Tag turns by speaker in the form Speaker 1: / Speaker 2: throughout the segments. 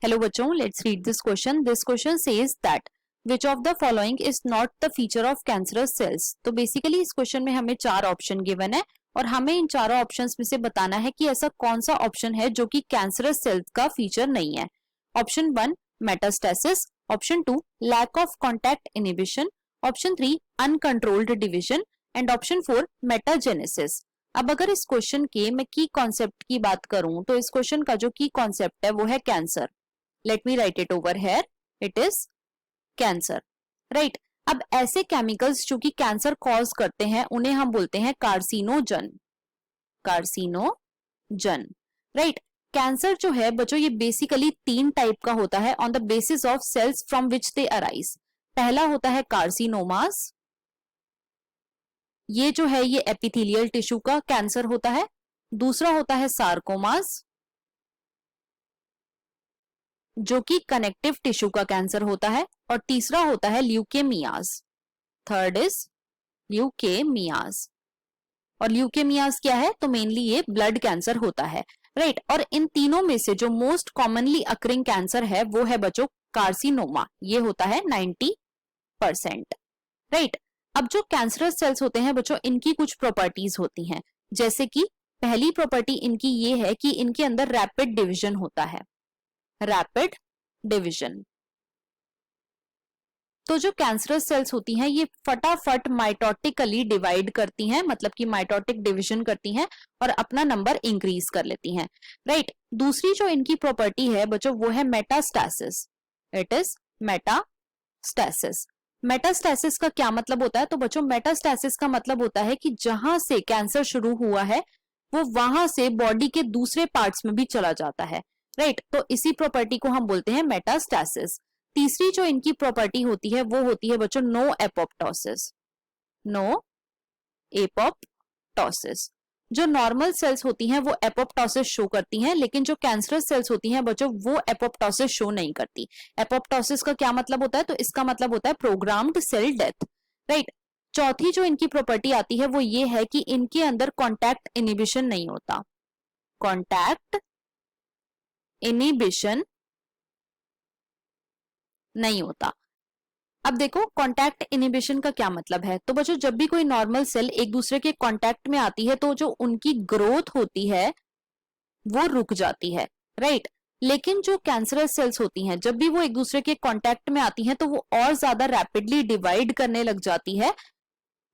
Speaker 1: Hello बच्चों, let's read this question. This question says that which of the following is not the feature of cancerous cells. तो basically इस question में हमें चार option given है और हमें इन चारों ऑप्शंस में से बताना है कि ऐसा कौन सा ऑप्शन है जो कि कैंसरस सेल्स का फीचर नहीं है. Option 1 metastasis, option 2 lack of contact inhibition, option 3 uncontrolled division and option 4 metagenesis. अब अगर इस क्वेश्चन के मैं की कॉन्सेप्ट की बात करूं तो इस क्वेश्चन का जो की कॉन्सेप्ट है वो है cancer. Let me write it over here. It is cancer. Right. अब ऐसे केमिकल्स जो कि कैंसर कॉज करते हैं उन्हें हम बोलते हैं कार्सिनोजन. कार्सिनोजन. राइट. कैंसर जो है बच्चों ये बेसिकली तीन टाइप का होता है on the basis of cells from which they arise. पहला होता है कार्सिनोमास. ये जो है ये एपिथेलियल टिश्यू का कैंसर होता है. दूसरा होता है सार्कोमास जो कि कनेक्टिव टिश्यू का कैंसर होता है. और तीसरा होता है ल्यूकेमियाज. Third is ल्यूकेमियाज. और ल्यूकेमियाज क्या है तो मेनली ये ब्लड कैंसर होता है. राइट. और इन तीनों में से जो मोस्ट कॉमनली अकरिंग कैंसर है वो है बच्चों कार्सिनोमा. ये होता है 90%. राइट. अब जो कैंसरस सेल्स होते हैं बच्चों इनकी कुछ प्रॉपर्टीज होती हैं. जैसे कि पहली प्रॉपर्टी इनकी ये है कि इनके अंदर रैपिड डिवीजन होता है. Rapid division. तो जो कैंसरस सेल्स होती हैं ये फटाफट माइटोटिकली डिवाइड करती हैं, मतलब कि माइटोटिक डिवीजन करती हैं और अपना नंबर इंक्रीज कर लेती हैं. राइट. दूसरी जो इनकी प्रॉपर्टी है बच्चों वो है metastasis. It is metastasis. Metastasis का क्या मतलब होता है तो बच्चों मेटास्टेसिस का मतलब होता है कि जहां से कैंसर शुरू हुआ है वो वहां से बॉडी के दूसरे पार्ट्स में भी चला जाता है. राइट. तो इसी प्रॉपर्टी को हम बोलते हैं मेटास्टेसिस. तीसरी जो इनकी प्रॉपर्टी होती है वो होती है बच्चों नो एपोप्टोसिस. No apoptosis. जो नॉर्मल सेल्स होती हैं वो एपोप्टोसिस शो करती हैं लेकिन जो कैंसरस सेल्स होती हैं बच्चों वो एपोप्टोसिस शो नहीं करती. एपोप्टोसिस का क्या मतलब होता है तो इसका मतलब होता है प्रोग्राम्ड सेल डेथ. राइट. चौथी जो इनकी प्रॉपर्टी आती है वो ये है कि इनके अंदर कॉन्टैक्ट इनहिबिशन नहीं होता. कॉन्टैक्ट इनहिबिशन नहीं होता. अब देखो कॉन्टैक्ट इनहिबिशन का क्या मतलब है तो बच्चों जब भी कोई नॉर्मल सेल एक दूसरे के कॉन्टैक्ट में आती है तो जो उनकी ग्रोथ होती है वो रुक जाती है. राइट. लेकिन जो कैंसरस सेल्स होती हैं जब भी वो एक दूसरे के कॉन्टैक्ट में आती हैं तो वो और ज्यादा रैपिडली डिवाइड करने लग जाती है,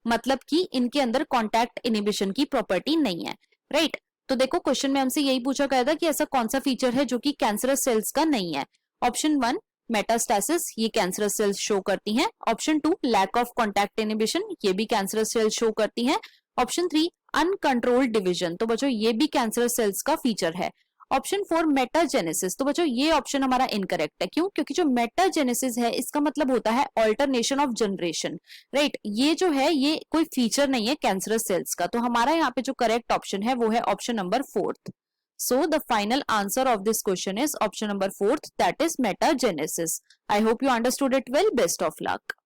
Speaker 1: मतलब कि इनके अंदर कॉन्टैक्ट इनहिबिशन की प्रॉपर्टी नहीं है. राइट. तो देखो क्वेश्चन में हमसे यही पूछा गया था कि ऐसा कौन सा फीचर है जो कि कैंसरस सेल्स का नहीं है. ऑप्शन 1 मेटास्टेसिस ये कैंसरस सेल्स शो करती हैं. Option 2 lack of contact inhibition ये भी कैंसरस सेल्स शो करती हैं. ऑप्शन 3 अनकंट्रोल्ड डिवीजन तो बच्चों ये भी कैंसरस सेल्स का फीचर है. ऑप्शन 4 मेटाजेनेसिस तो बच्चों ये ऑप्शन हमारा इनकरेक्ट है. क्यों? क्योंकि जो मेटाजेनेसिस है इसका मतलब होता है ऑल्टरनेशन ऑफ जनरेशन. राइट. ये जो है ये कोई फीचर नहीं है कैंसरस सेल्स का. तो हमारा यहाँ पे जो करेक्ट ऑप्शन है वो है option number 4th. So the final answer of this question is option number 4th, that is metagenesis. I hope you understood it well. Best of luck.